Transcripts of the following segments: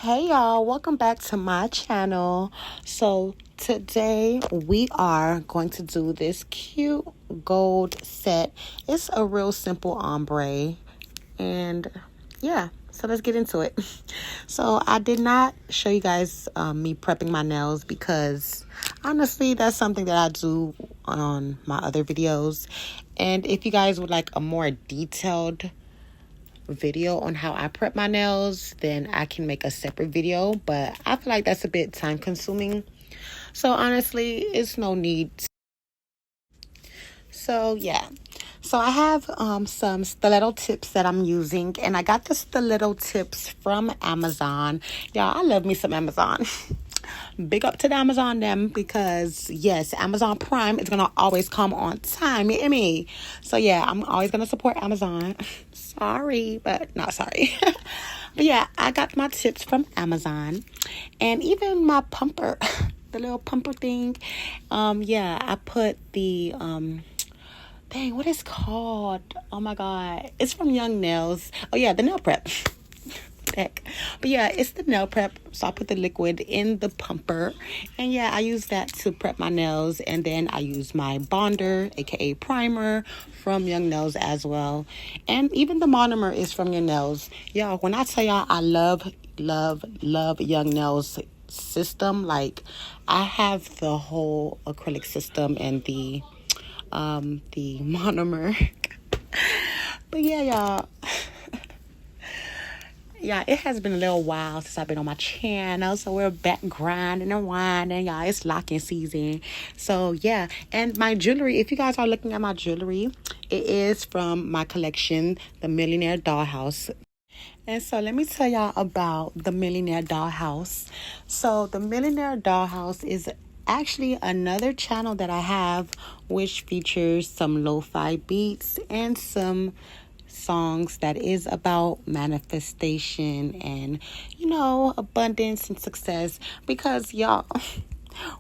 Hey y'all, welcome back to my channel. So today we are going to do this cute gold set. It's a real simple ombre, and yeah, so let's get into it. So I did not show you guys me prepping my nails because honestly that's something that I do on my other videos, and if you guys would like a more detailed video on how I prep my nails, then I can make a separate video, but I feel like that's a bit time consuming, so honestly it's no need. So yeah, so I have some stiletto tips that I'm using, and I got the stiletto tips from Amazon. Y'all, I love me some Amazon. Big up to the Amazon them, because yes, Amazon Prime is gonna always come on time, you hear me? So yeah, I'm always gonna support Amazon. Sorry, but not sorry. But yeah, I got my tips from Amazon, and even my pumper, the little pumper thing. Yeah, I put the dang, what is called? Oh my god, it's from Young Nails. Oh yeah, the nail prep. Heck. But yeah, it's the nail prep. So I put the liquid in the pumper, and yeah, I use that to prep my nails. And then I use my bonder, aka primer, from Young Nails as well. And even the monomer is from Young Nails. Y'all, when I tell y'all I love Young Nails system, like I have the whole acrylic system and the monomer. But yeah, y'all. Yeah, it has been a little while since I've been on my channel, so we're back grinding and winding, y'all. It's locking season. So yeah, and my jewelry, if you guys are looking at my jewelry, it is from my collection, the Millionaire Dollhouse. And so let me tell y'all about the Millionaire Dollhouse. So the Millionaire Dollhouse is actually another channel that I have, which features some lo-fi beats and some songs that is about manifestation and, abundance and success, because y'all,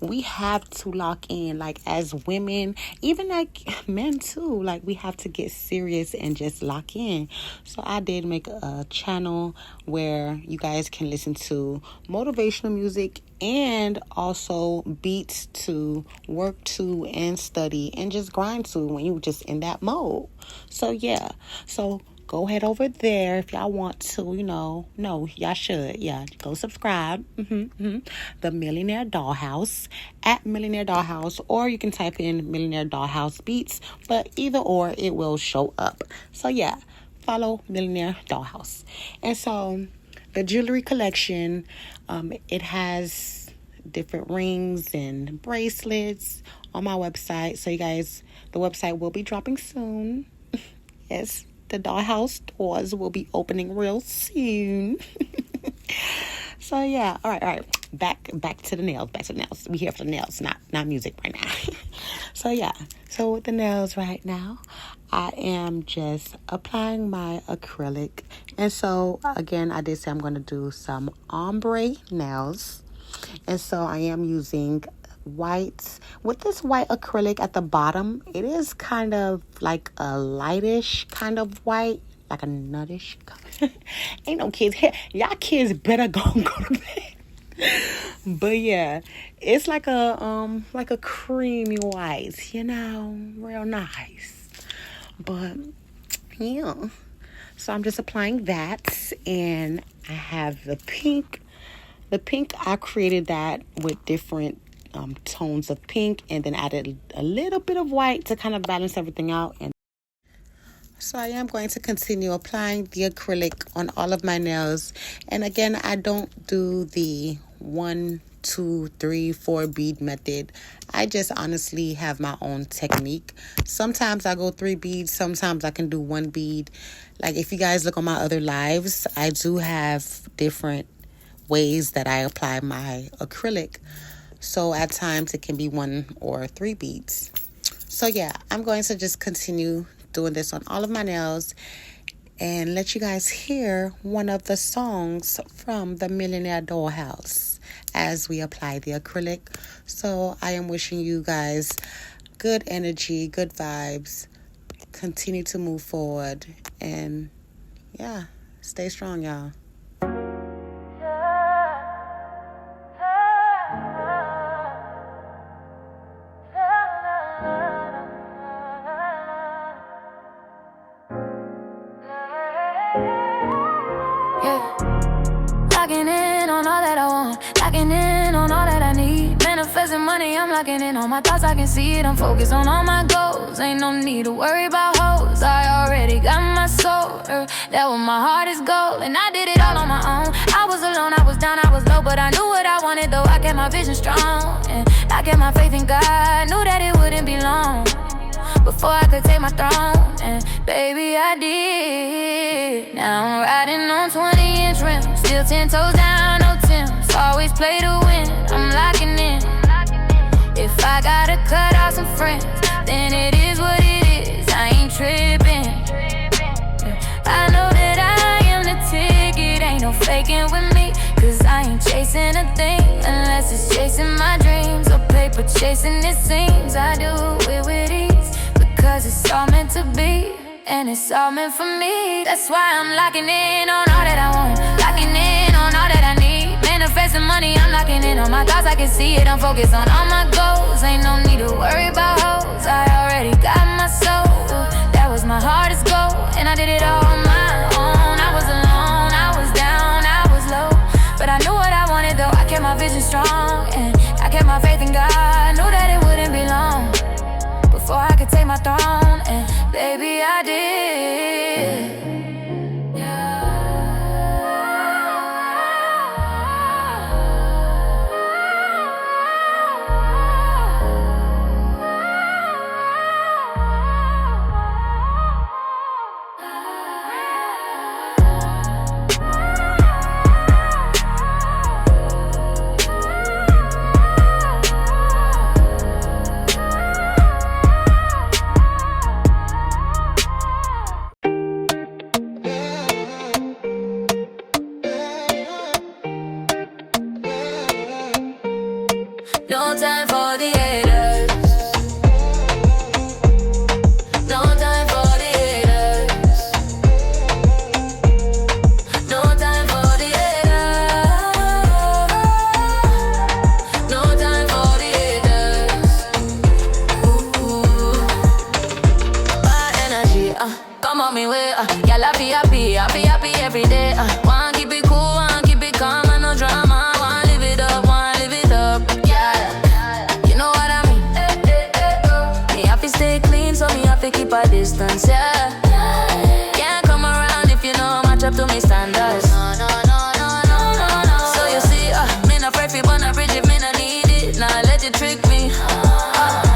we have to lock in, like as women, even like men too, like we have to get serious and just lock in. So I did make a channel where you guys can listen to motivational music and also beats to work to and study and just grind to when you just in that mode. So yeah, so go head over there if y'all want to, no, y'all should. Yeah, go subscribe. The Millionaire Dollhouse, at Millionaire Dollhouse, or you can type in Millionaire Dollhouse Beats, but either or, it will show up. So yeah, follow Millionaire Dollhouse. And so the jewelry collection, it has different rings and bracelets on my website. So you guys, the website will be dropping soon. Yes, the Dollhouse doors will be opening real soon. So yeah, all right. Back to the nails. We here for the nails, not music right now. So yeah, so with the nails right now, I am just applying my acrylic. And so again, I did say I'm going to do some ombre nails. And so I am using white. With this white acrylic at the bottom, it is kind of like a lightish kind of white, like a nuttish color. Ain't no kids here. Y'all kids better go to bed. But yeah, it's like a creamy white, real nice. But yeah, so I'm just applying that, and I have the pink. The pink, I created that with different tones of pink, and then added a little bit of white to kind of balance everything out. And so I am going to continue applying the acrylic on all of my nails. And again, I don't do the 1, 2, 3, 4 bead method. I just honestly have my own technique. Sometimes I go 3 beads, sometimes I can do 1 bead. Like if you guys look on my other lives, I do have different ways that I apply my acrylic. So at times it can be 1 or 3 beads. So yeah, I'm going to just continue doing this on all of my nails and let you guys hear one of the songs from the Millionaire Dollhouse as we apply the acrylic. So I am wishing you guys good energy, good vibes, continue to move forward, and yeah, stay strong, y'all. locking in on all that I need. Manifesting money, I'm locking in on my thoughts, I can see it. I'm focused on all my goals. Ain't no need to worry about hoes. I already got my soul. That was my hardest goal, and I did it all on my own. I was alone, I was down, I was low, but I knew what I wanted, though I kept my vision strong. And I kept my faith in God, knew that it wouldn't be long before I could take my throne. And baby, I did. Now I'm riding on 20-inch rims, still 10 toes down, no Timbs. Always play to win, I'm locking in. If I gotta cut off some friends, then it is what it is, I ain't tripping. I know that I am the ticket, ain't no faking with me. Cause I ain't chasing a thing unless it's chasing my dreams, or paper chasing it seems. I do it with ease because it's all meant to be, and it's all meant for me. That's why I'm locking in on all that I want, locking in on all that I need. Manifesting money, I'm locking in on my thoughts, I can see it. I'm focused on all my goals, ain't no need to worry about hoes. I already got my soul, that was my hardest goal, and I did it all on my own. I was alone, I was down, I was low, but I knew what I wanted, though I kept my vision strong. And I kept my faith in God, knew that it wouldn't be long before I could take my throne. And baby, I did. No time for the haters. No time for the haters. No time for the haters. No time for the haters. Ooh. Bad energy, come on me way, y'all happy every day. Wanna keep it cool, wanna keep it calm, and no drama. Wanna live it up, yeah. You know what I mean? Me have to stay clean, so me have to keep a distance, yeah. Can't come around if you know match up to me standards. No. So you see, me not afraid fi burn a bridge if me not need it. Nah, let you trick me.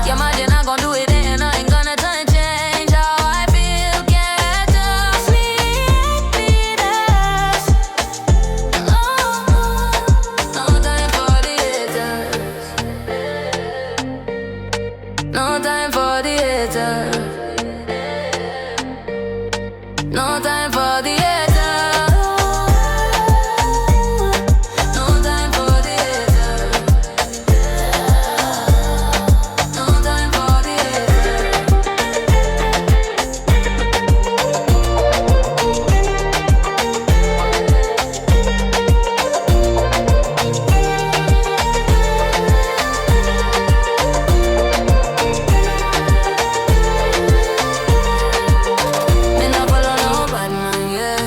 You imagine I gon' do it and I ain't gonna turn change how I feel. Get to sleep with us. No time for the haters. No time for the haters. No time for the haters. No time for the haters. No time for the Me not follow no bad man, yeah.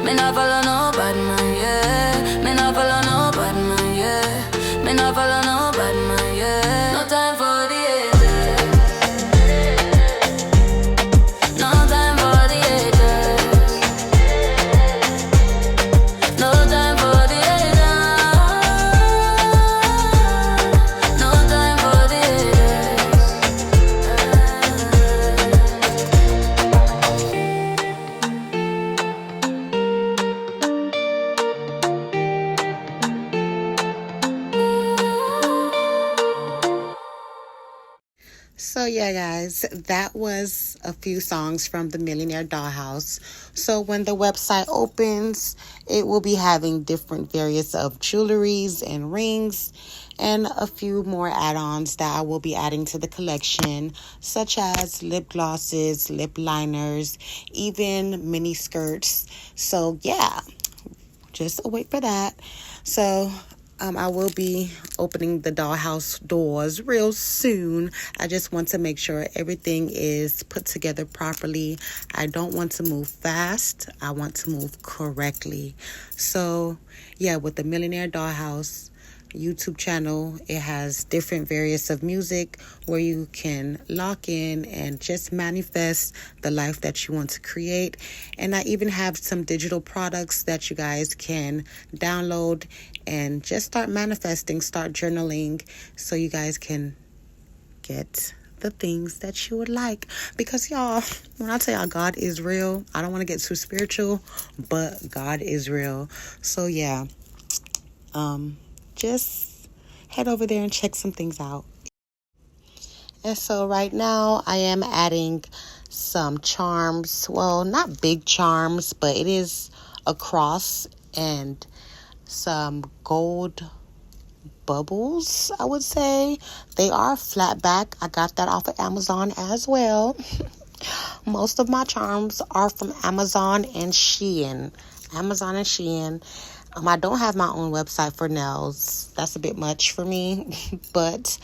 Me not follow no bad man, yeah. Me not follow no bad man, yeah. Me not follow no bad man, yeah. No time for the haters. No time for the haters. No time for the haters. No time for the haters. So yeah, guys, that was a few songs from the Millionaire Dollhouse. So when the website opens, it will be having different various of jewelries and rings and a few more add-ons that I will be adding to the collection, such as lip glosses, lip liners, even mini skirts. So yeah, just wait for that. So I will be opening the dollhouse doors real soon. I just want to make sure everything is put together properly. I don't want to move fast. I want to move correctly. So, yeah, with the Millionaire Dollhouse, YouTube channel. It has different various of music where you can lock in and just manifest the life that you want to create. And I even have some digital products that you guys can download and just start manifesting, start journaling, so you guys can get the things that you would like. Because y'all, when I tell y'all God is real, I don't want to get too spiritual, but God is real. So yeah, just head over there and check some things out. And so right now I am adding some charms. Well, not big charms, but it is a cross and some gold bubbles, I would say. They are flat back. I got that off of Amazon as well. Most of my charms are from Amazon and Shein. I don't have my own website for nails. That's a bit much for me, but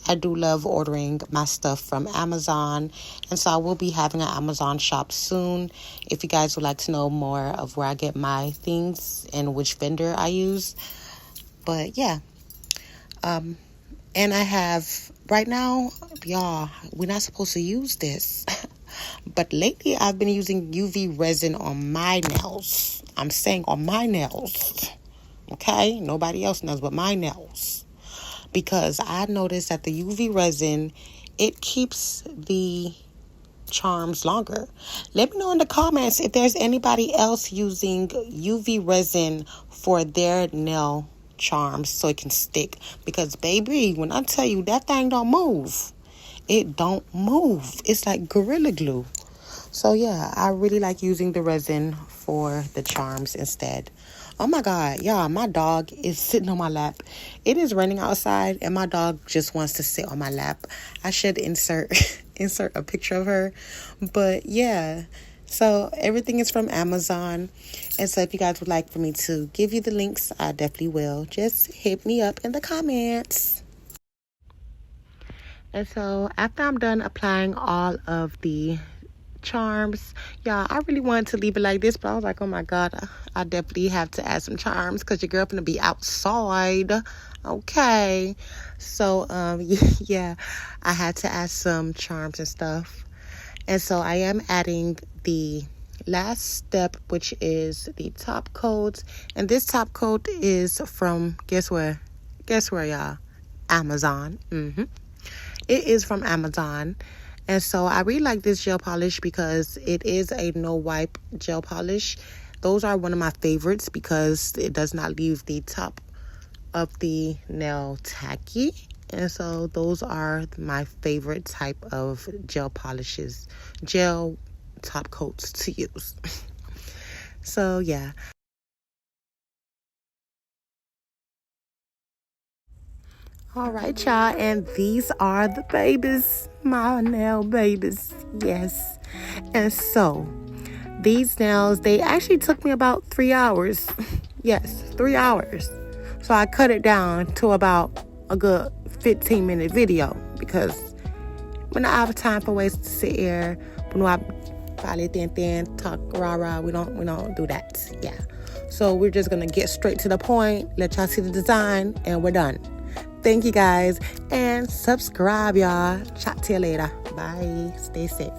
I do love ordering my stuff from Amazon. And so I will be having an Amazon shop soon. If you guys would like to know more of where I get my things and which vendor I use. But yeah. And I have, right now, y'all, we're not supposed to use this. But lately I've been using UV resin on my nails. I'm saying on my nails. Okay? Nobody else knows but my nails. Because I noticed that the UV resin, it keeps the charms longer. Let me know in the comments if there's anybody else using UV resin for their nail charms so it can stick. Because baby, when I tell you that thing don't move, it don't move. It's like Gorilla Glue. So yeah, I really like using the resin for the charms instead. Oh my God, y'all, my dog is sitting on my lap. It is raining outside and my dog just wants to sit on my lap. I should insert a picture of her. But yeah, so everything is from Amazon. And so if you guys would like for me to give you the links, I definitely will. Just hit me up in the comments. And so after I'm done applying all of the charms, y'all, I really wanted to leave it like this, but I was like, oh my God, I definitely have to add some charms because your girl gonna be outside. Okay. So yeah, I had to add some charms and stuff. And so I am adding the last step, which is the top coat. And this top coat is from, guess where y'all? Amazon. It is from Amazon. And so I really like this gel polish because it is a no wipe gel polish. Those are one of my favorites because it does not leave the top of the nail tacky. And so those are my favorite type of gel polishes, gel top coats to use. So yeah. All right, y'all, and these are the babies, my nail babies. Yes. And so these nails, they actually took me about 3 hours. Yes, 3 hours. So I cut it down to about a good 15-minute video because when I have time for ways to sit here, talk rah-rah, we don't do that. Yeah. So we're just gonna get straight to the point, let y'all see the design, and we're done. Thank you guys, and subscribe, y'all. Chat to you later. Bye. Stay safe.